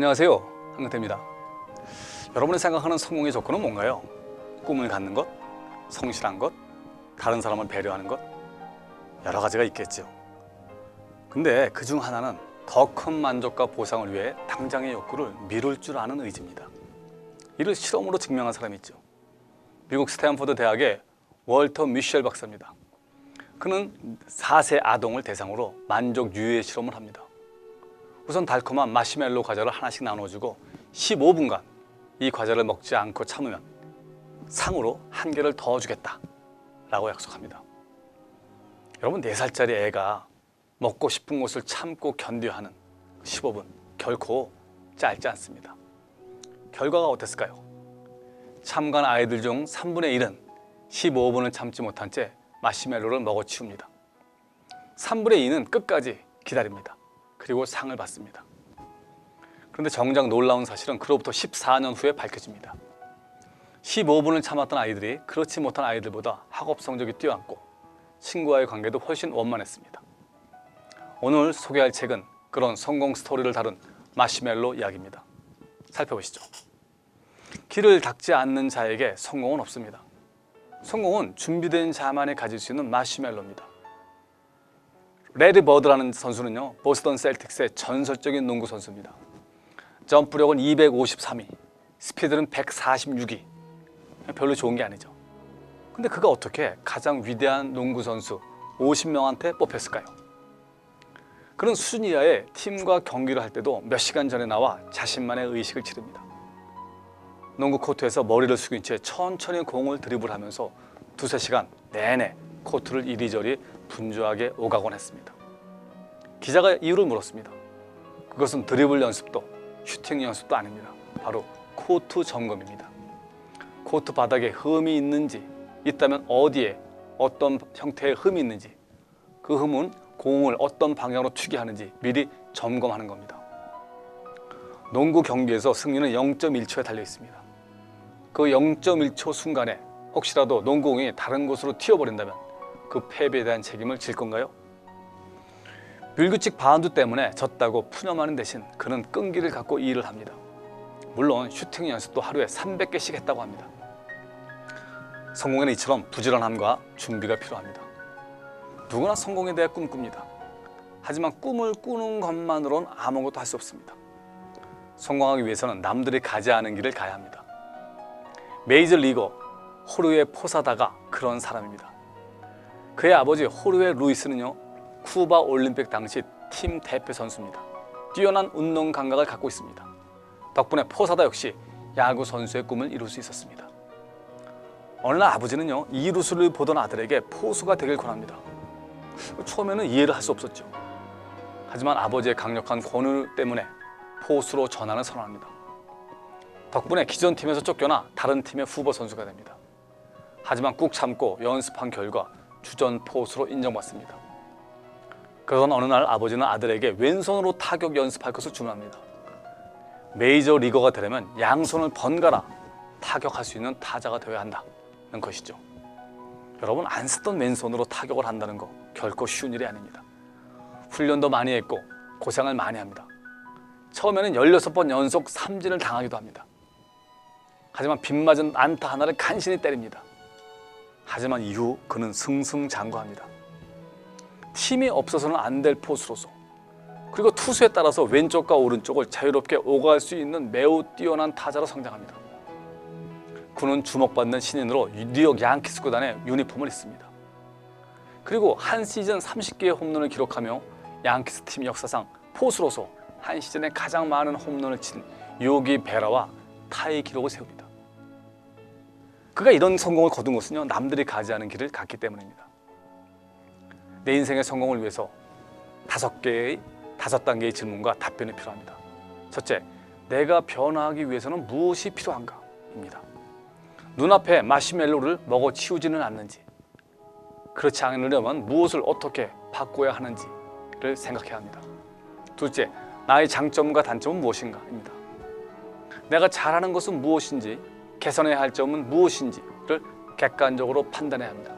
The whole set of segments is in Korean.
안녕하세요, 한근태입니다. 여러분이 생각하는 성공의 조건은 뭔가요? 꿈을 갖는 것, 성실한 것, 다른 사람을 배려하는 것, 여러 가지가 있겠죠. 근데 그중 하나는 더 큰 만족과 보상을 위해 당장의 욕구를 미룰 줄 아는 의지입니다. 이를 실험으로 증명한 사람이 있죠. 미국 스탠퍼드 대학의 월터 미셸 박사입니다. 그는 4세 아동을 대상으로 만족 유예 실험을 합니다. 우선 달콤한 마시멜로 과자를 하나씩 나눠주고 15분간 이 과자를 먹지 않고 참으면 상으로 한 개를 더 주겠다 라고 약속합니다. 여러분, 4살짜리 애가 먹고 싶은 것을 참고 견뎌야 하는 15분, 결코 짧지 않습니다. 결과가 어땠을까요? 참관 아이들 중 3분의 1은 15분을 참지 못한 채 마시멜로를 먹어 치웁니다. 3분의 2는 끝까지 기다립니다. 그리고 상을 받습니다. 그런데 정작 놀라운 사실은 그로부터 14년 후에 밝혀집니다. 15분을 참았던 아이들이 그렇지 못한 아이들보다 학업 성적이 뛰어났고 친구와의 관계도 훨씬 원만했습니다. 오늘 소개할 책은 그런 성공 스토리를 다룬 마시멜로 이야기입니다. 살펴보시죠. 길을 닦지 않는 자에게 성공은 없습니다. 성공은 준비된 자만이 가질 수 있는 마시멜로입니다. 레리 버드라는 선수는요, 보스턴 셀틱스의 전설적인 농구 선수입니다. 점프력은 253위, 스피드는 146위. 별로 좋은 게 아니죠. 근데 그가 어떻게 가장 위대한 농구 선수 50명한테 뽑혔을까요? 그는 수준 이하의 팀과 경기를 할 때도 몇 시간 전에 나와 자신만의 의식을 치릅니다. 농구 코트에서 머리를 숙인 채 천천히 공을 드리블하면서 2~3시간 내내 코트를 이리저리 분주하게 오가곤 했습니다. 기자가 이유를 물었습니다. 그것은 드리블 연습도 슈팅 연습도 아닙니다. 바로 코트 점검입니다. 코트 바닥에 흠이 있는지, 있다면 어디에 어떤 형태의 흠이 있는지, 그 흠은 공을 어떤 방향으로 튀게 하는지 미리 점검하는 겁니다. 농구 경기에서 승리는 0.1초에 달려 있습니다. 그 0.1초 순간에 혹시라도 농구공이 다른 곳으로 튀어버린다면 그 패배에 대한 책임을 질 건가요? 불규칙 바운드 때문에 졌다고 푸념하는 대신 그는 끈기를 갖고 이 일을 합니다. 물론 슈팅 연습도 하루에 300개씩 했다고 합니다. 성공에는 이처럼 부지런함과 준비가 필요합니다. 누구나 성공에 대해 꿈꿉니다. 하지만 꿈을 꾸는 것만으로는 아무것도 할 수 없습니다. 성공하기 위해서는 남들이 가지 않은 길을 가야 합니다. 메이저리거 호르헤 포사다가 그런 사람입니다. 그의 아버지 호르헤 루이스는요, 쿠바 올림픽 당시 팀 대표 선수입니다. 뛰어난 운동 감각을 갖고 있습니다. 덕분에 포사다 역시 야구 선수의 꿈을 이룰 수 있었습니다. 어느 날 아버지는요, 이루수를 보던 아들에게 포수가 되길 권합니다. 처음에는 이해를 할 수 없었죠. 하지만 아버지의 강력한 권유 때문에 포수로 전환을 선언합니다. 덕분에 기존 팀에서 쫓겨나 다른 팀의 후보 선수가 됩니다. 하지만 꾹 참고 연습한 결과 주전 포수로 인정받습니다. 그러던 어느 날 아버지는 아들에게 왼손으로 타격 연습할 것을 주문합니다. 메이저 리거가 되려면 양손을 번갈아 타격할 수 있는 타자가 되어야 한다는 것이죠. 여러분, 안 쓰던 왼손으로 타격을 한다는 거 결코 쉬운 일이 아닙니다. 훈련도 많이 했고 고생을 많이 합니다. 처음에는 16번 연속 삼진을 당하기도 합니다. 하지만 빗맞은 안타 하나를 간신히 때립니다. 하지만 이후 그는 승승장구합니다. 팀이 없어서는 안 될 포수로서, 그리고 투수에 따라서 왼쪽과 오른쪽을 자유롭게 오갈 수 있는 매우 뛰어난 타자로 성장합니다. 그는 주목받는 신인으로 뉴욕 양키스 구단의 유니폼을 입습니다. 그리고 한 시즌 30개의 홈런을 기록하며 양키스 팀 역사상 포수로서 한 시즌에 가장 많은 홈런을 친 요기 베라와 타이 기록을 세웁니다. 그가 이런 성공을 거둔 것은요, 남들이 가지 않은 길을 갔기 때문입니다. 내 인생의 성공을 위해서 5단계의 질문과 답변이 필요합니다. 첫째, 내가 변화하기 위해서는 무엇이 필요한가? 입니다. 눈앞에 마시멜로를 먹어 치우지는 않는지, 그렇지 않으려면 무엇을 어떻게 바꿔야 하는지를 생각해야 합니다. 둘째, 나의 장점과 단점은 무엇인가? 입니다. 내가 잘하는 것은 무엇인지, 개선해야 할 점은 무엇인지를 객관적으로 판단해야 합니다.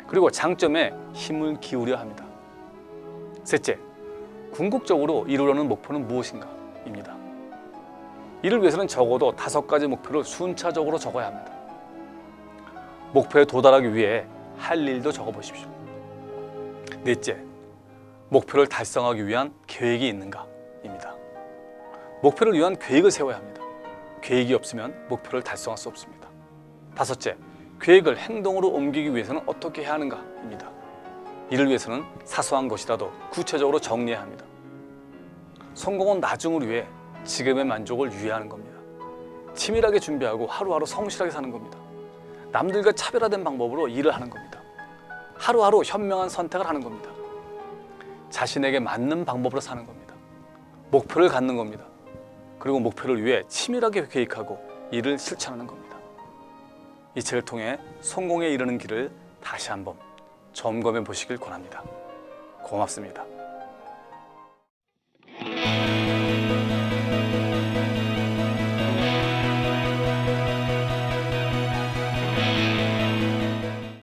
그리고 장점에 힘을 기울여야 합니다. 셋째, 궁극적으로 이루려는 목표는 무엇인가? 입니다. 이를 위해서는 적어도 5가지 목표를 순차적으로 적어야 합니다. 목표에 도달하기 위해 할 일도 적어보십시오. 넷째, 목표를 달성하기 위한 계획이 있는가입니다. 목표를 위한 계획을 세워야 합니다. 계획이 없으면 목표를 달성할 수 없습니다. 다섯째, 계획을 행동으로 옮기기 위해서는 어떻게 해야 하는가입니다. 이를 위해서는 사소한 것이라도 구체적으로 정리해야 합니다. 성공은 나중을 위해 지금의 만족을 유예하는 겁니다. 치밀하게 준비하고 하루하루 성실하게 사는 겁니다. 남들과 차별화된 방법으로 일을 하는 겁니다. 하루하루 현명한 선택을 하는 겁니다. 자신에게 맞는 방법으로 사는 겁니다. 목표를 갖는 겁니다. 그리고 목표를 위해 치밀하게 계획하고 이를 실천하는 겁니다. 이 책을 통해 성공에 이르는 길을 다시 한번 점검해 보시길 권합니다. 고맙습니다.